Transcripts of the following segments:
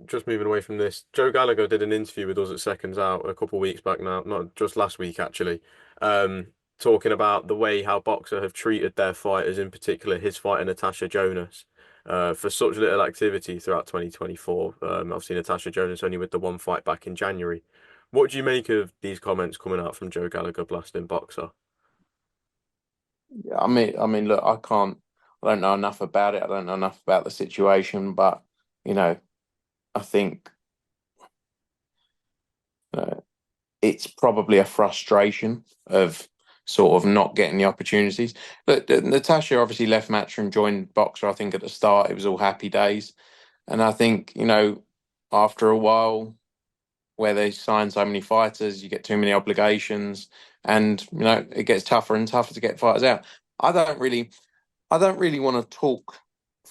just moving away from this, Joe Gallagher did an interview with us at Seconds Out a couple of weeks back now, not just last week actually, um, talking about the way how BOXXER have treated their fighters, in particular his fighter Natasha Jonas, for such little activity throughout 2024. Obviously Natasha Jonas only with the one fight back in January. What do you make of these comments coming out from Joe Gallagher blasting BOXXER? Yeah, look, I don't know enough about it. I don't know enough about the situation, but you know, I think uh, it's probably a frustration of sort of not getting the opportunities. But Natasha obviously left Matchroom, joined BOXXER. I think at the start it was all happy days, and I think after a while where they sign so many fighters, you get too many obligations, and it gets tougher and tougher to get fighters out. I don't really. I don't really want to talk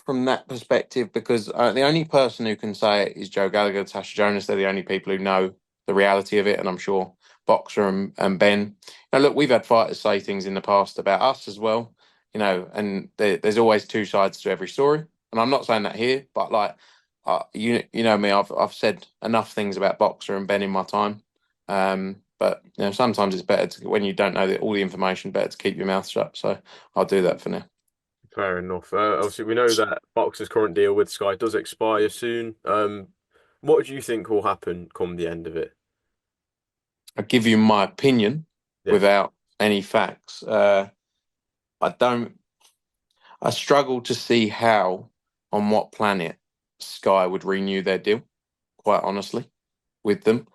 from that perspective because the only person who can say it is Joe Gallagher, Tasha Jonas. They're the only people who know the reality of it, and I'm sure BOXXER and Ben. Now, look, we've had fighters say things in the past about us as well, and there's always two sides to every story. And I'm not saying that here, but like, you know me, I've said enough things about BOXXER and Ben in my time. But sometimes it's better when you don't know all the information, better to keep your mouth shut. So I'll do that for now. Fair enough. Obviously, we know that BOXXER's current deal with Sky does expire soon. What do you think will happen come the end of it? I give you my opinion Yeah. without any facts. I don't. I struggle to see how, on what planet, Sky would renew their deal. Quite honestly, with them,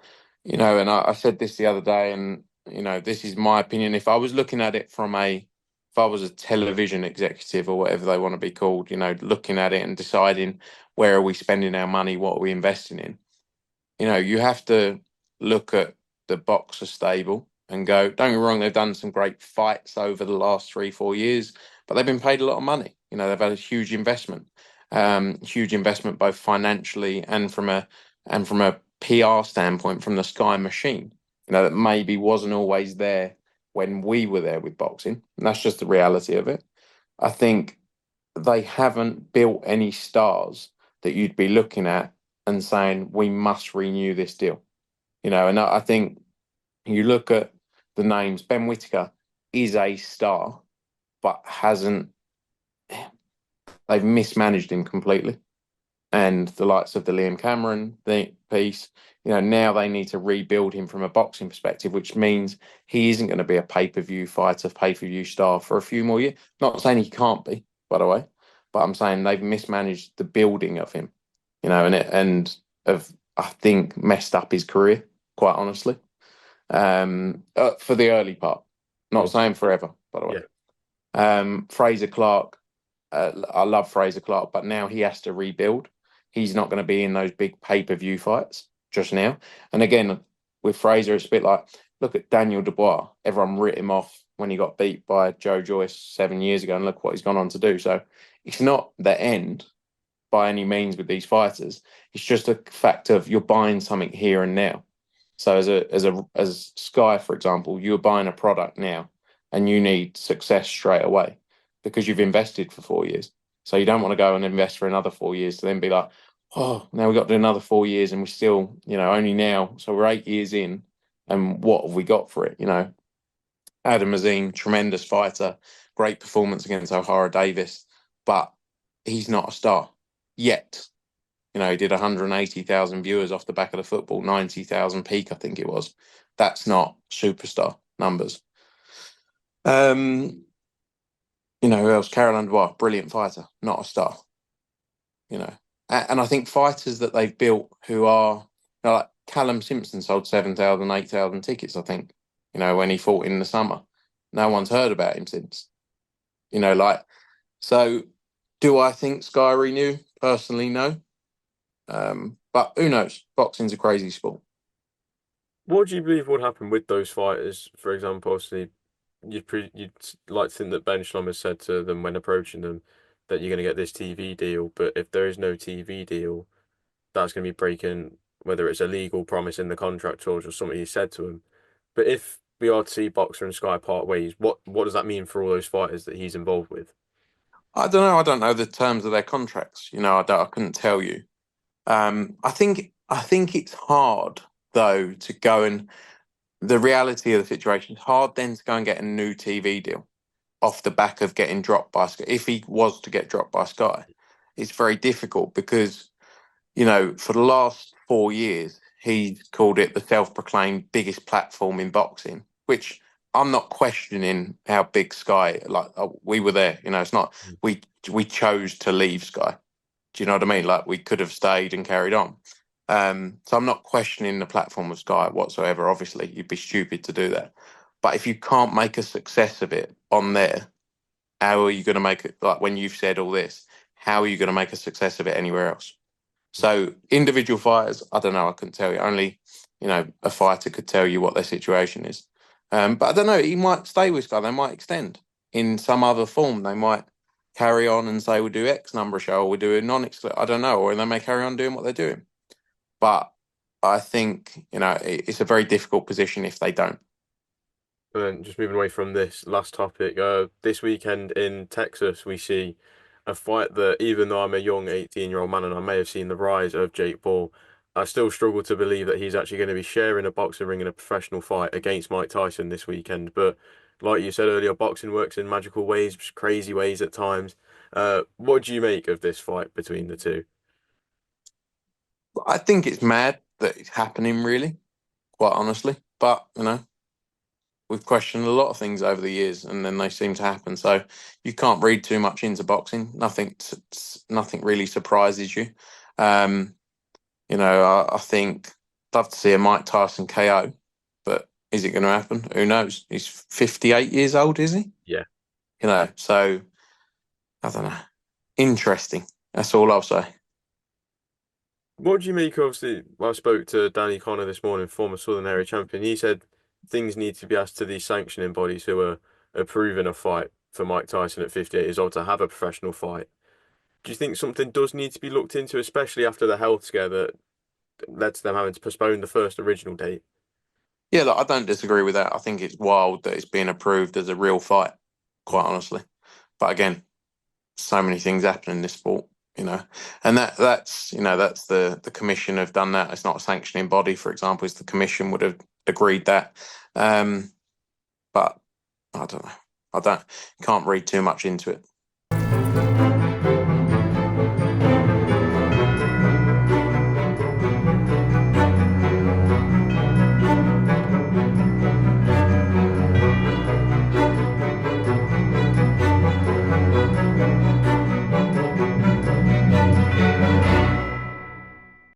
and I said this the other day, and this is my opinion. If I was looking at it if I was a television executive or whatever they want to be called, looking at it and deciding where are we spending our money, what are we investing in, you have to look at the BOXXER stable and go, don't get me wrong, they've done some great fights over the last 3, 4 years, but they've been paid a lot of money. They've had a huge investment both financially and from a PR standpoint from the Sky machine. That maybe wasn't always there when we were there with boxing. And that's just the reality of it. I think they haven't built any stars that you'd be looking at and saying we must renew this deal. And I think you look at the names. Ben Whittaker is a star, but hasn't. They've mismanaged him completely. And the likes of the Liam Cameron piece, now they need to rebuild him from a boxing perspective, which means he isn't going to be a pay-per-view fighter, pay-per-view star for a few more years. Not saying he can't be, by the way, but I'm saying they've mismanaged the building of him, and have, I think, messed up his career, quite honestly, for the early part. Not Mm. saying forever, by the way. Yeah. Fraser Clark, I love Fraser Clark, but now he has to rebuild. He's not going to be in those big pay-per-view fights just now. And again, with Fraser, it's a bit like, look at Daniel Dubois. Everyone writ him off when he got beat by Joe Joyce 7 years ago, and look what he's gone on to do. So it's not the end by any means with these fighters. It's just a fact of you're buying something here and now. So as Sky, for example, you're buying a product now and you need success straight away because you've invested for 4 years. So you don't want to go and invest for another 4 years to then be like, oh, now we've got to do another 4 years and we're still, only now. So we're 8 years in and what have we got for it? Adam Azim, tremendous fighter, great performance against O'Hara Davis, but he's not a star yet. He did 180,000 viewers off the back of the football, 90,000 peak, I think it was. That's not superstar numbers. Who else? Caroline Dubois, brilliant fighter, not a star. And I think fighters that they've built who are like Callum Simpson sold 7,000, 8,000 tickets, I think, when he fought in the summer. No one's heard about him since. So do I think Sky renew? Personally, no. But who knows? Boxing's a crazy sport. What do you believe would happen with those fighters? For example, obviously, you'd like to think that Ben Shalom has said to them when approaching them that you're going to get this TV deal, but if there is no TV deal, that's going to be breaking whether it's a legal promise in the contract or just something he said to him. But if we are to see BOXXER and Sky part ways, what does that mean for all those fighters that he's involved with? I don't know. I don't know the terms of their contracts. I couldn't tell you. I think it's hard though to go and the reality of the situation. It's hard then to go and get a new TV deal off the back of getting dropped by Sky. If he was to get dropped by Sky, it's very difficult because for the last 4 years, he's called it the self-proclaimed biggest platform in boxing, which I'm not questioning how big Sky. Like we were there, it's not we chose to leave Sky. Do you know what I mean? Like we could have stayed and carried on. So I'm not questioning the platform of Sky whatsoever. Obviously, you'd be stupid to do that. But if you can't make a success of it on there, how are you going to make it? Like when you've said all this, how are you going to make a success of it anywhere else? So individual fighters, I don't know. I couldn't tell you. Only a fighter could tell you what their situation is. But I don't know. He might stay with Sky. They might extend in some other form. They might carry on and say we'll do X number of show, or we'll do a non-exclusive. I don't know, or they may carry on doing what they're doing. But I think it's a very difficult position if they don't. And then just moving away from this last topic, this weekend in Texas, we see a fight that, even though I'm a young 18-year-old man and I may have seen the rise of Jake Paul, I still struggle to believe that he's actually going to be sharing a boxing ring in a professional fight against Mike Tyson this weekend. But like you said earlier, boxing works in magical ways, crazy ways at times. What do you make of this fight between the two? I think it's mad that it's happening, really, quite honestly. But we've questioned a lot of things over the years, and then they seem to happen. So you can't read too much into boxing. Nothing really surprises you. Um, I think love to see a Mike Tyson KO, but is it going to happen? Who knows? He's 58 years old, is he? Yeah. So I don't know. Interesting. That's all I'll say. What do you make? Obviously, I spoke to Danny Connor this morning, former Southern Area champion. He said things need to be asked to these sanctioning bodies who are approving a fight for Mike Tyson at 58 years old to have a professional fight. Do you think something does need to be looked into, especially after the health scare that led to them having to postpone the first original date? Yeah, look, I don't disagree with that. I think it's wild that it's being approved as a real fight, quite honestly. But again, so many things happen in this sport, and that's the commission have done that. It's not a sanctioning body, for example. It's the commission would have agreed that. But I don't know. I don't can't read too much into it.